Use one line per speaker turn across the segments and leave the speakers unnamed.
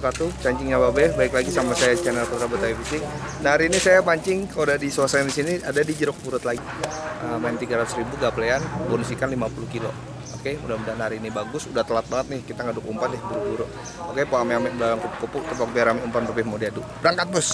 wabarakatuh. Cancingnya Babe, baik lagi sama saya channel Putra Betawi Fishing. Nah, hari ini saya pancing, kalau udah di suasana di sini ada di Jeruk Purut lagi. Main 300.000 gaplean, bonus ikan 50 kilo. Oke, mudah-mudahan hari ini bagus. Udah telat banget nih, kita ngaduk umpan deh buru-buru. Oke, Pak Ame-ame belakang kupu-kupu, tepok biar rame umpan lebih mau diaduk. Berangkat, Bos.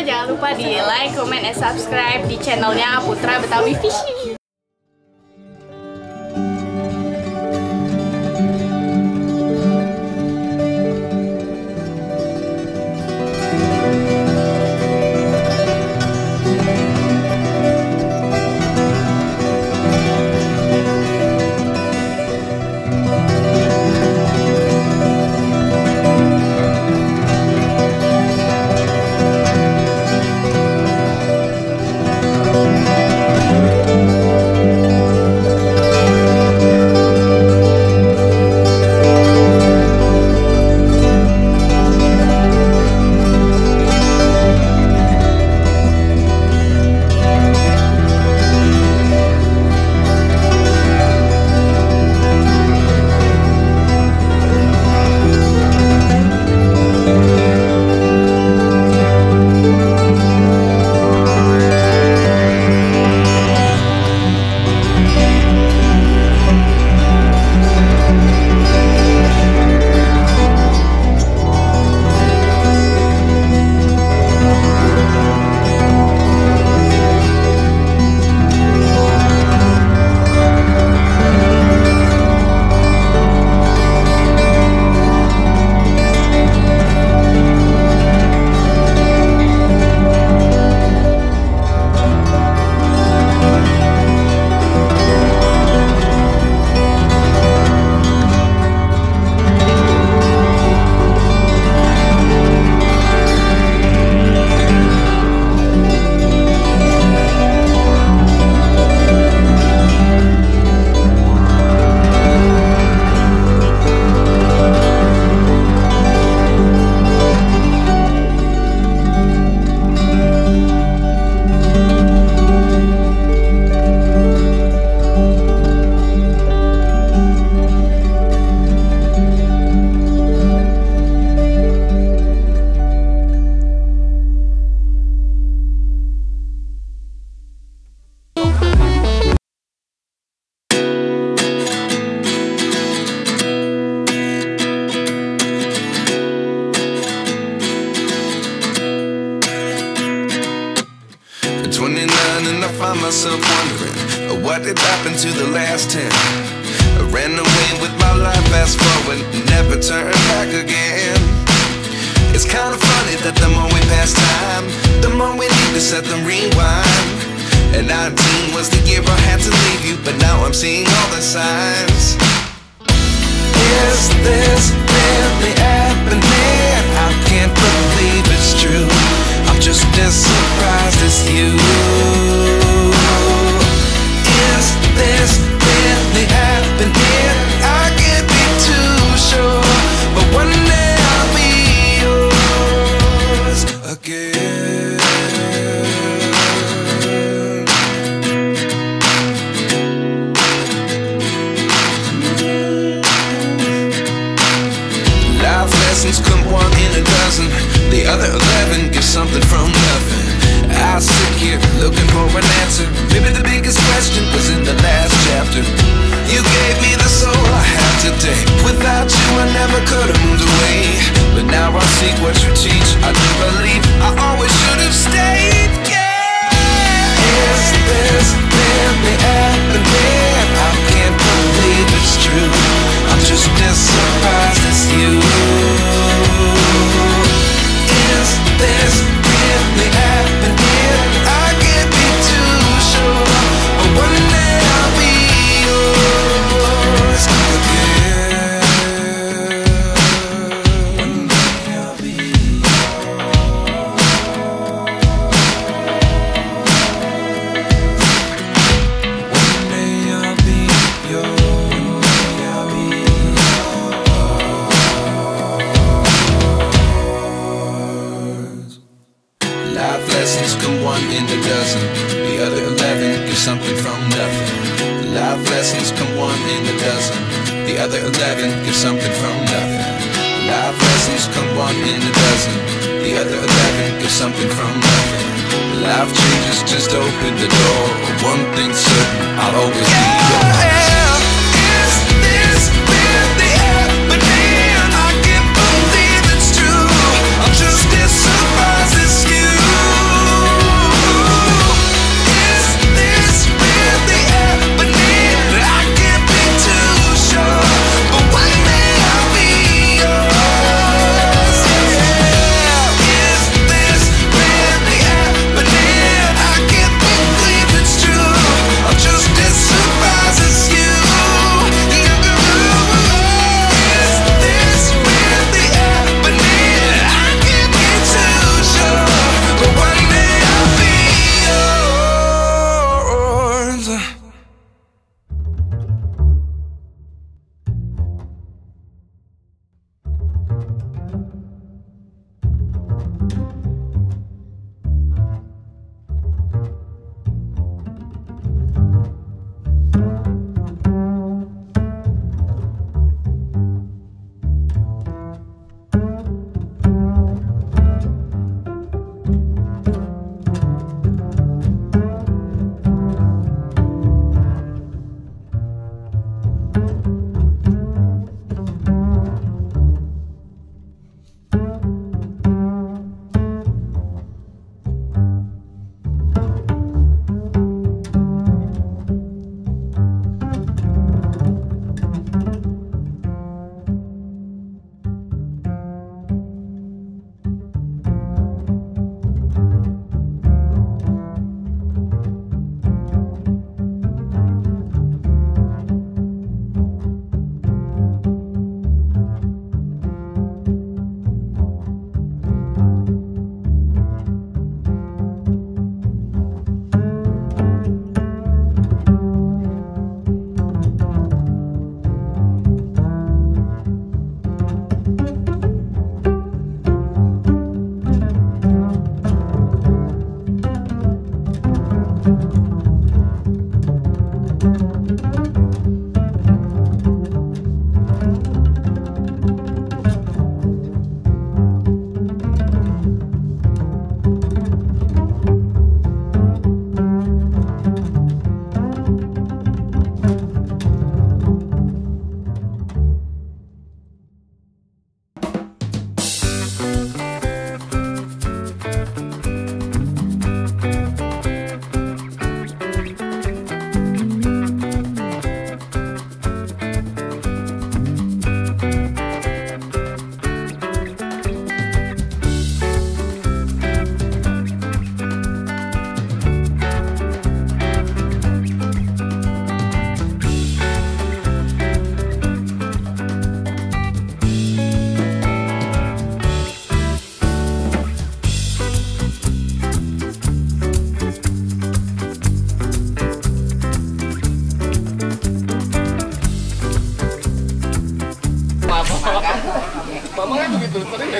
Jangan lupa di like, comment, and subscribe di channelnya Putra Betawi Fishing.
myself wondering what did happen to the last 10. I ran away with my life, fast forward, never turn back again. It's kind of funny that the more we pass time, the more we need to set them rewind. And 19 was the year I had to leave you, but now I'm seeing all the signs. Is this really happening? I can't believe it's true. I'm just as surprised as you. Is this really happening? I can't be too sure, but one day I'll be yours again. Life lessons come one in a dozen. The other 11 get something from nothing. I sit here looking for an answer. Maybe the biggest question was in the last chapter. You gave me the soul I have today. Without you I never could have moved away. But now I see what you teach. I do believe I always should have stayed. Yeah. Is this really happening? I can't believe it's true. I'm just as surprised as you. Is this really happening? I can't be too sure, but one day I'll be yours again. One day I'll be One day I'll be yours. Life lessons come one in a dozen. The other 11 get something from nothing. Life lessons come one in a dozen. The other 11 get something from nothing. Life lessons come one in a dozen. The other 11 get something from nothing. Life changes just open the door. One thing's certain, I'll always be yours. Is this really happening? I can't believe it's true. I'm just as surprised as you. Is this really happening? I can't be too sure, but one day I'll be yours. Yeah. Is this really happening? I can't believe it's true. I'm just as surprised as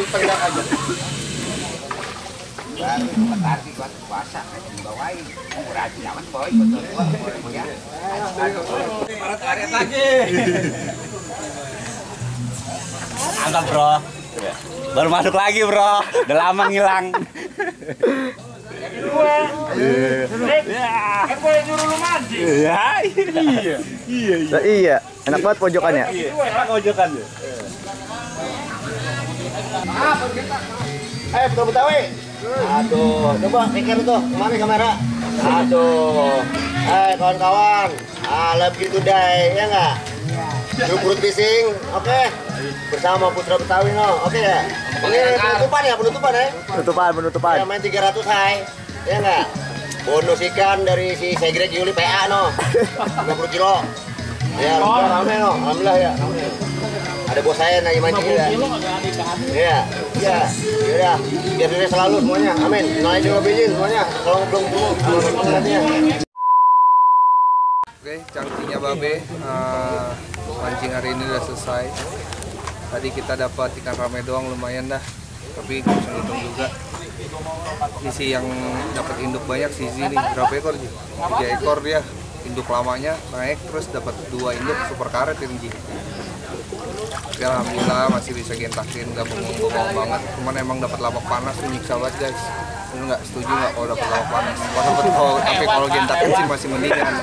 tegak aja.
Tadi buat puasa bawain berarti aman boy betul ya. Karet lagi.
Mantap bro. Baru masuk lagi bro. Udah lama ngilang.
Iya. Enak banget pojokannya.
Enak pojokan ya.
Betul Betawi. Aduh, coba pikir tuh, kemana kamera? Aduh, kawan-kawan, love you today, ya nggak? Perut bising, oke? Bersama Putra Betawi, no, oke ya? Ini penutupan ya?
Penutupan.
Ya, main 300 hai, ya nggak? Bonus ikan dari si Segrek Yuli PA, no, 50 kilo. Ya, rame no, alhamdulillah ya. Ada bos saya lagi mancing ya. Iya, ya, biar dia selalu semuanya. Amin. Naik juga izin semuanya. Kalau belum
Oke, cangcinya Babe. Mancing hari ini udah selesai. Tadi kita dapat ikan rame doang, lumayan dah. Tapi hitung juga. Ini sih yang dapat induk banyak sih nih. Berapa ekor sih? 3 ekor dia. Induk lamanya naik terus dapat 2 induk super karet ini. Tapi alhamdulillah masih bisa gentakin, nggak bengong-bengong banget. Cuman emang dapat lapak panas tuh nyiksa banget guys. Lu nggak setuju nggak kalau dapat lapak panas? Tapi kalau gentakin sih masih mendingan.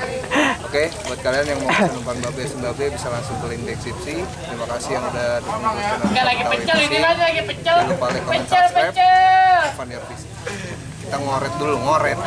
Oke, buat kalian yang mau penumpang Babe Sumbabe bisa langsung ke link deskripsi. Terima kasih yang udah dukung channel.
Nggak lagi pecel ini mas, lagi pecel.
Jangan lupa like, comment, subscribe. Fun Your Fish. Kita ngoret dulu, ngoret.